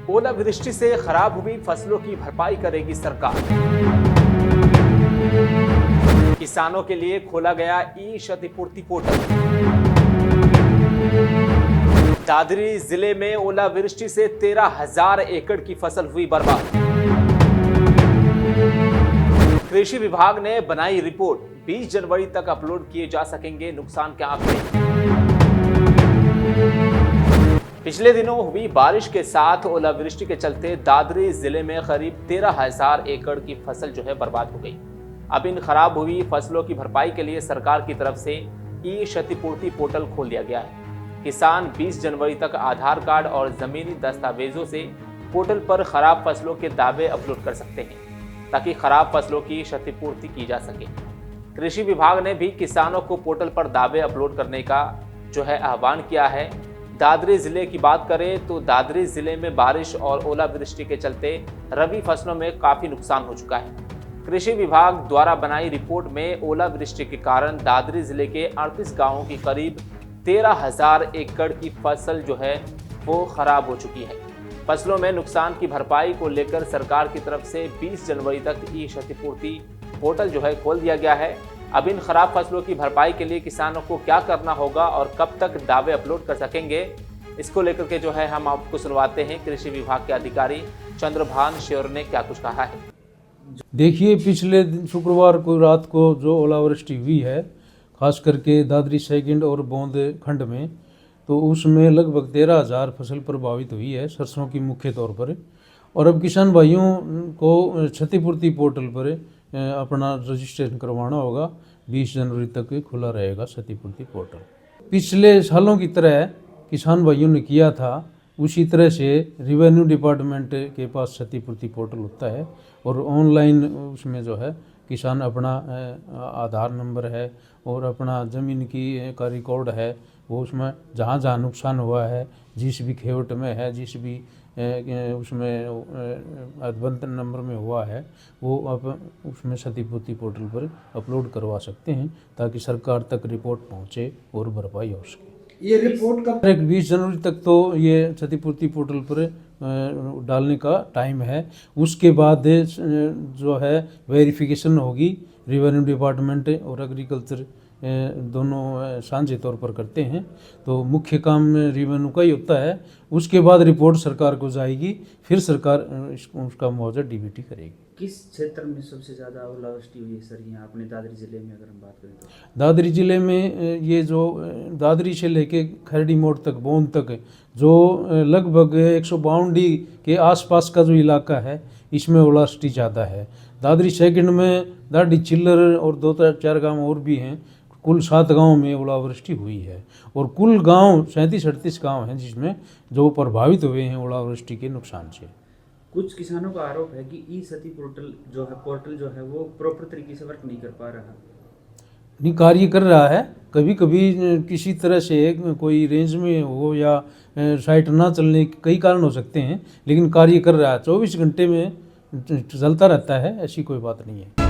ओलावृष्टि से खराब हुई फसलों की भरपाई करेगी सरकार। किसानों के लिए खोला गया ई क्षतिपूर्ति पोर्टल। दादरी जिले में ओलावृष्टि से 13,000 एकड़ की फसल हुई बर्बाद। कृषि विभाग ने बनाई रिपोर्ट, 20 जनवरी तक अपलोड किए जा सकेंगे नुकसान के आंकड़े। पिछले दिनों हुई बारिश के साथ ओलावृष्टि के चलते दादरी जिले में करीब 13,000 एकड़ की फसल जो है बर्बाद हो गई। अब इन खराब हुई फसलों की भरपाई के लिए सरकार की तरफ से ई क्षतिपूर्ति पोर्टल खोल दिया गया है। किसान 20 जनवरी तक आधार कार्ड और जमीनी दस्तावेजों से पोर्टल पर खराब फसलों के दावे अपलोड कर सकते हैं ताकि खराब फसलों की क्षतिपूर्ति की जा सके। कृषि विभाग ने भी किसानों को पोर्टल पर दावे अपलोड करने का जो है आह्वान किया है। दादरी जिले की बात करें तो दादरी जिले में बारिश और ओलावृष्टि के चलते रबी फसलों में काफी नुकसान हो चुका है। कृषि विभाग द्वारा बनाई रिपोर्ट में ओलावृष्टि के कारण दादरी जिले के 38 गांवों की करीब 13,000 एकड़ की फसल जो है वो खराब हो चुकी है। फसलों में नुकसान की भरपाई को लेकर सरकार की तरफ से 20 जनवरी तक ई क्षतिपूर्ति पोर्टल जो है खोल दिया गया है। अब इन खराब फसलों की भरपाई के लिए किसानों को क्या करना होगा और कब तक दावे अपलोड कर सकेंगे, इसको लेकर के जो है हम आपको सुनवाते हैं। कृषि विभाग के अधिकारी चंद्रभान श्योर ने क्या कुछ कहा है। देखिए, पिछले शुक्रवार को रात को जो ओलावृष्टि हुई है, खास करके दादरी सेकंड और बोंद खंड में, तो उसमें लगभग 13,000 फसल प्रभावित हुई है, सरसों की मुख्य तौर पर। और अब किसान भाइयों को क्षतिपूर्ति पोर्टल पर अपना रजिस्ट्रेशन करवाना होगा। 20 जनवरी तक खुला रहेगा क्षतिपूर्ति पोर्टल। पिछले सालों की तरह किसान भाइयों ने किया था, उसी तरह से रेवेन्यू डिपार्टमेंट के पास क्षतिपूर्ति पोर्टल होता है और ऑनलाइन उसमें जो है किसान अपना आधार नंबर है और अपना ज़मीन की का रिकॉर्ड है, वो उसमें जहाँ जहाँ नुकसान हुआ है, जिस भी खेवट में है, जिस भी उसमें अनुबंध नंबर में हुआ है, वो आप उसमें क्षतिपूर्ति पोर्टल पर अपलोड करवा सकते हैं ताकि सरकार तक रिपोर्ट पहुँचे और भरपाई हो सके। ये रिपोर्ट कब? 20 जनवरी तक तो ये क्षतिपूर्ति पोर्टल पर डालने का टाइम है। उसके बाद जो है वेरिफिकेशन होगी। रेवेन्यू डिपार्टमेंट और एग्रीकल्चर दोनों साझे तौर पर करते हैं, तो मुख्य काम रेवेन्यू का ही होता है। उसके बाद रिपोर्ट सरकार को जाएगी, फिर सरकार उसका मुआवजा डीबीटी करेगी। किस क्षेत्र में सबसे ज़्यादा ओलावृष्टि हुई है सर, यहाँ अपने दादरी जिले में अगर हम बात करें तो? दादरी जिले में ये जो दादरी से लेके खैरडी मोड़ तक, बोंद तक, जो लगभग 152 के आसपास का जो इलाका है, इसमें ओलावृष्टि ज़्यादा है। दादरी सेकंड में दाढ़ी चिल्लर और 2-4 गांव और भी हैं, कुल 7 गांवों में ओलावृष्टि हुई है। और कुल गांव 37-38 गांव हैं जिसमें जो प्रभावित हुए हैं ओलावृष्टि के नुकसान से। कुछ किसानों का आरोप है कि ई क्षति पोर्टल जो है वो प्रॉपर तरीके से वर्क नहीं कर पा रहा। नहीं, कार्य कर रहा है। कभी कभी किसी तरह से कोई रेंज में हो या साइट ना चलने के कई कारण हो सकते हैं, लेकिन कार्य कर रहा है। 24 घंटे में चलता रहता है, ऐसी कोई बात नहीं है।